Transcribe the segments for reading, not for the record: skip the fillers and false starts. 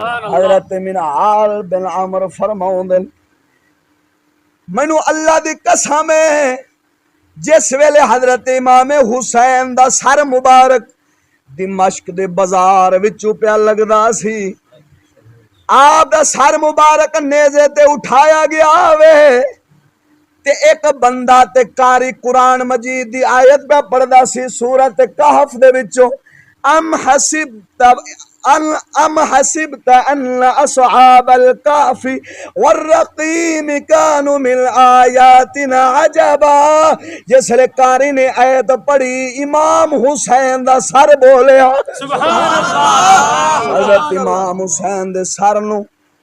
हजरत मिनहाल बिन अमर फरमाउंदे मैनू अल्लाह दी कसम है जिस वेले हजरत इमाम हुसैन दा सर मुबारक दिमश्क दे बाजार विचों पिया लगदा सी आप दा सर मुबारक नेज़े ते उठाया गया वे ते एक बंदा ते कारी कुरान मजीद दी आयत पे पढ़दा सी सूरत कहफ दे विचों अम हसिबत अन असहाबल कहफी वर्रकीम कानू मिन आयातिना अजबा। जिसले कारी ने आयत पढ़ी इमाम हुसैन दा सर बोलिया सुभान अल्लाह। हज़रत इमाम हुसैन दे सर नू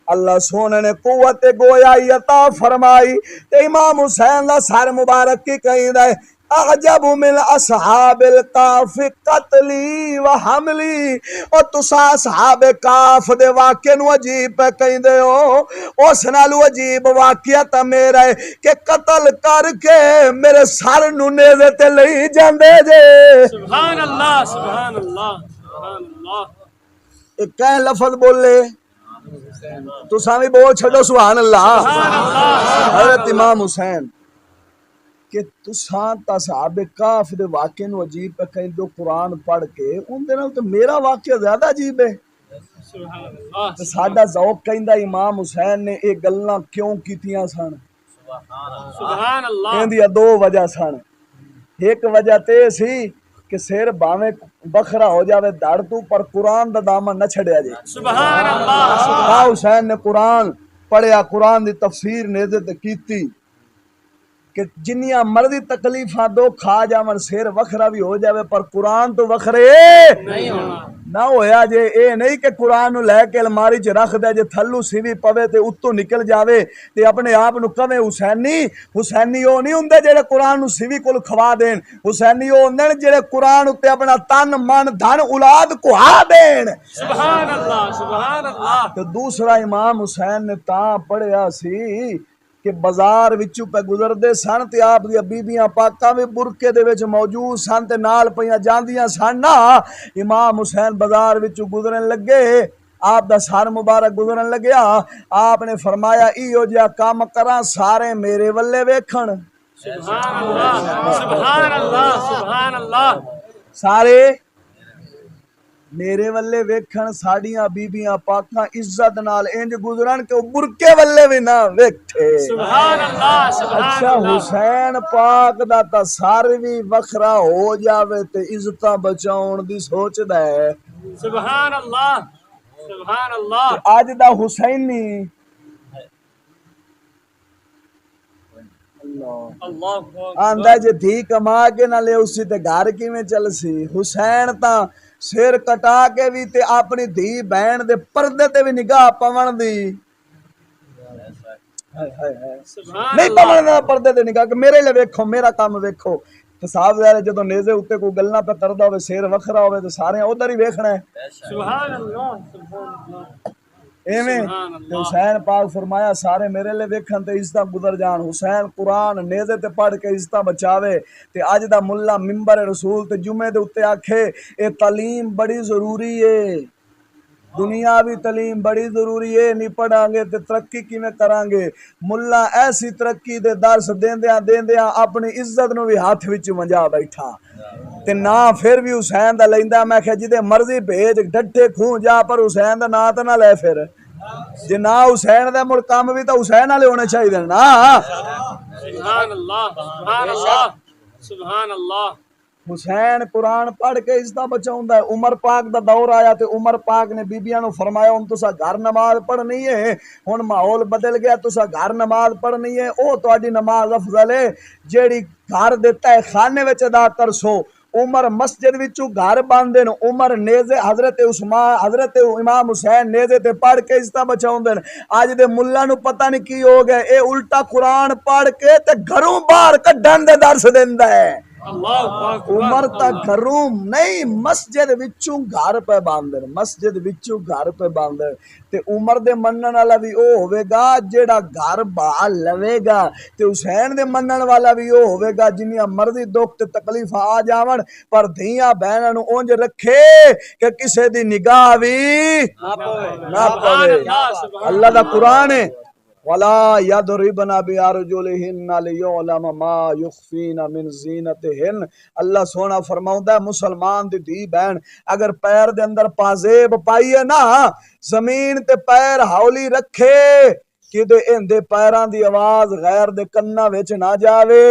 अल्लाह सोने ने कुव्वत गोयाई अता फरमाई ते इमाम हुसैन दा सर मुबारक की कहिंदा है अजब मिन असहाबिल काफ कतली व हमली। और तुसा असहाब काफ दे वाक़े नू अजीब पे कहिंदे हो उस नालू अजीब वाक़या ता मेरा है कि कत्ल करके मेरे सर नू नेज़े ते लई जांदे जे। सुभान अल्लाह सुभान अल्लाह सुभान अल्लाह। एक कै लफ्ज़ बोले तुसा भी बोल छड़ो सुभान अल्लाह। हज़रत इमाम हुसैन कि तुसा असहाबे काफ दे वाक़े नू अजीब पे कहिंदे कुरान पढ़ के उनदे नाल तो मेरा वाक़या ज्यादा अजीब है। सुभान अल्लाह। ते साडा ज़ौक़ कहिंदा इमाम हुसैन ने ये गल्लां क्यों कीतियां सन। सुभान अल्लाह। इहदियां दो वजह सन। एक वजह ते सी कि सिर भावे बखरा हो जावे धड़ तू पर कुरान दा दामन न छड़िया जे। सुभान अल्लाह। हुसैन ने कुरान पढ़िया कुरान दी तफसीर नेज़े ते कीती कि जिन्नियां मर्जी तकलीफा दो खा जावन सिर वखरा भी हो जावे पर कुरान तो वखरे नहीं होना ना होया जे। ए नहीं कि कुरान नू लैके अलमारी च रख दे जे थल्लू सीवी पवे ते उत्तों निकल जावे ते अपने आप नू कवे हुसैनी। हुसैनी ओ नहीं हुंदे जेड़े कुरान नू सीवी कोल खवा देन। हुसैनी ओ हुंदे ने जेड़े कुरान उत्ते अपना तन मन धन औलाद कुहा देन। सुभान अल्लाह सुभान अल्लाह। ते दूसरा इमाम हुसैन ने तां पढ़िया सी कि बाजार विचों पे गुजरदे सन ते आप दी बीबियां पाकां भी बुरके दे विच मौजूद सन ते नाल पईयां जांदियां सन ना। इमाम हुसैन बाजार विचों गुजरन लगे आप दा सर मुबारक गुजरन लग्या आपने फरमाया इहो जिहा काम करां सारे मेरे वल्ले वेखण। सुभान अल्लाह सुभान अल्लाह सुभान अल्लाह। सारे मेरे वल्ले वेखण साड़ियां बीबियां पाकां इज्जत नाल इंज गुजरन के बुरके वल्ले भी ना वेखे। सुभान अल्लाह सुभान अल्लाह। अच्छा हुसैन पाक दा ता सर भी वखरा हो जावे ते इज्जतां बचाउण दी सोचदा है। सुभान अल्लाह सुभान अल्लाह। अज दा हुसैनी आंदा जे धी कमा के ना ले उसी ते घर किवें चलसी। हुसैन ता सिर कटा के भी ते अपनी धी बहन दे पर्दे ते भी निगाह पवन दी नहीं पवन दा पर्दे ते निगाह कि मेरे लिए वेखो मेरा काम वेखो। ते साहब यार जदों नेज़े उत्ते कोई गल्लां पे करदा होवे सिर वखरा होवे ते सारे उधर ही वेखना है। सुभान अल्लाह सुभान अल्लाह। एवें हुसैन पाक फरमाया सारे मेरे लिए वेखन ते इज्जत गुजर जान। हुसैन कुरान नेज़े ते पढ़ के इज्जत बचावे ते अज दा मुल्ला मिंबर रसूल ते जुमे दे उत्ते आखे ए तालीम बड़ी जरूरी है दुनियावी तालीम बड़ी जरूरी है नहीं पढ़ांगे ते तरक्की किवें करांगे। मुल्ला ऐसी तरक्की दे दर्स देंदियां देंदियां अपनी इज्जत नू भी हाथ विच वंजा बैठा ते ना फिर भी हुसैन दा लैंदा। मैं क्या जिदे मर्जी भेज डट्ठे खूह जा पर हुसैन दा नां तां ना लै फिर जे ना हुसैन दा मुड़ काम भी तां हुसैन वाले होने चाहिए ना। सुभान अल्लाह सुभान अल्लाह सुभान अल्लाह। हुसैन कुरान पढ़ के इज्जत बचाउंदा है। उमर पाक दा दौर आया ते उमर पाक ने बीबियां नू फरमाया हुण तुसा घर नमाज पढ़नी है हुण माहौल बदल गया तुसा घर नमाज पढ़नी है ओ तुहाडी नमाज अफजल है जेड़ी घर दे तय खाने विच अदा करसो। उमर मस्जिद विचों घर बांधे न उमर नेज़े हजरत उस्मान हजरत इमाम हुसैन नेज़े ते पढ़ के इज्जत बचाउंदे न। अज दे मुल्ला नू पता नहीं की हो गया ए उल्टा कुरान पढ़ के ते घरों बाहर कढण दे दर्स देंदा है। उमर तक घरों नहीं मस्जिद विचों घर पे बांधे मस्जिद विचों घर पे बांधे ते उमर दे मनन वाला भी ओ होवेगा जेड़ा घर बाल लवेगा ते हुसैन दे मनन वाला भी ओ होवेगा जिन्नियां मर्जी दुख ते तकलीफ आ जावन पर धियां बहनां नु उंज रखे कि किसे दी निगाह भी ना पवे अल्लाह दा कुरान है वला यदरिबना बिअरजुलिहिन्ना लियुलम मा युखफीना मिन ज़ीनतिहिन अल्लाह सोना फरमाउंदा मुसलमान दी धी बहन अगर पैर दे अंदर पाजेब पाईए ना जमीन ते पैर हौली रखे कि इंदे पैरां दी आवाज गैर दे कन्ना विच ना जावे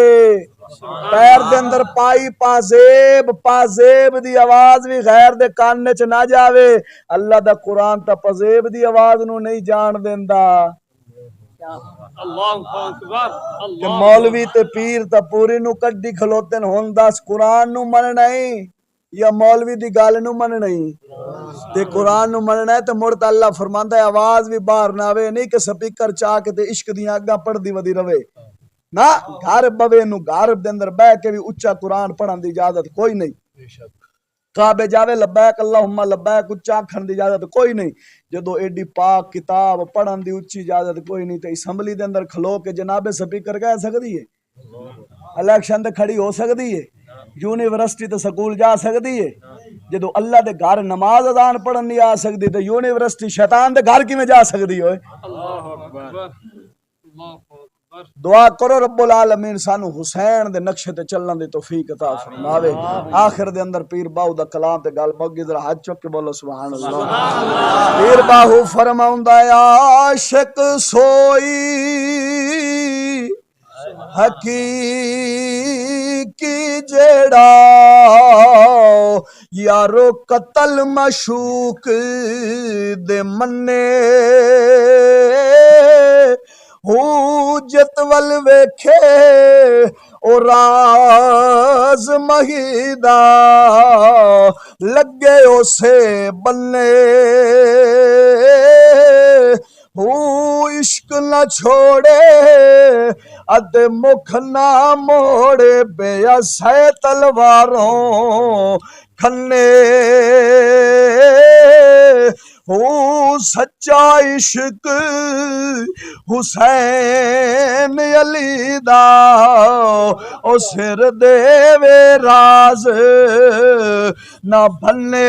पैर दे अंदर पाई पाजेब दी आवाज भी गैर दे कान च ना जावे अल्लाह दा कुरान ता पाजेब दी आवाज नू नहीं जान देंदा कि मौलवी ते पीर ता पूरी नु कड्डी खलोते हुन दस कुरान नु मनना ही या मौलवी दी गल नु मनना ही ते कुरान नु मनना है ते मुड़ तां अल्लाह फरमांदा है आवाज भी बाहर ना आवे नहीं कि स्पीकर चा के ते इश्क दियां अग्गां पढ़दी वदी रवे ना घर बवे नु घर दे अंदर बैठ के भी उच्चा कुरान पढ़न दी इजाजत कोई नहीं काबे जावे लब्बैक अल्लाहुम्मा लब्बैक उच्चा आखण दी इजाजत कोई नहीं जदों एडी पाक किताब पढ़न दी उच्ची इजाजत कोई नहीं ते असैम्बली दे अंदर खलो के जनाबे स्पीकर कह सकदी है इलेक्शन ते खड़ी हो सकदी है यूनिवर्सिटी ते स्कूल जा सकदी है जदों अल्लाह दे घर नमाज अजान पढ़न नहीं आ सकदी ते यूनिवर्सिटी शैतान दे घर किवें जा सकदी होए अल्लाहु अकबर दुआ करो रब्बुल आलमीन सानू हुसैन दे नक्शे ते चलने दी तौफीक अता फरमावे आखिर दे अंदर पीर बाहू दा कलाम ते गल मुक्की जरा हाथ चुक के बोलो सुभान अल्लाह पीर बाहू फरमाउंदा आशिक सोई हकीकी जेड़ा यारो कतल मशूक दे मन्ने जतवल वेखे ओ राज महीदा लगे उसे बन्ने इश्क न छोड़े अते मुख ना मोड़े बेअसै तलवारों खन्ने सच्चा इश्क हुसैन अली दा ओ सिर देवे राज ना भन्ने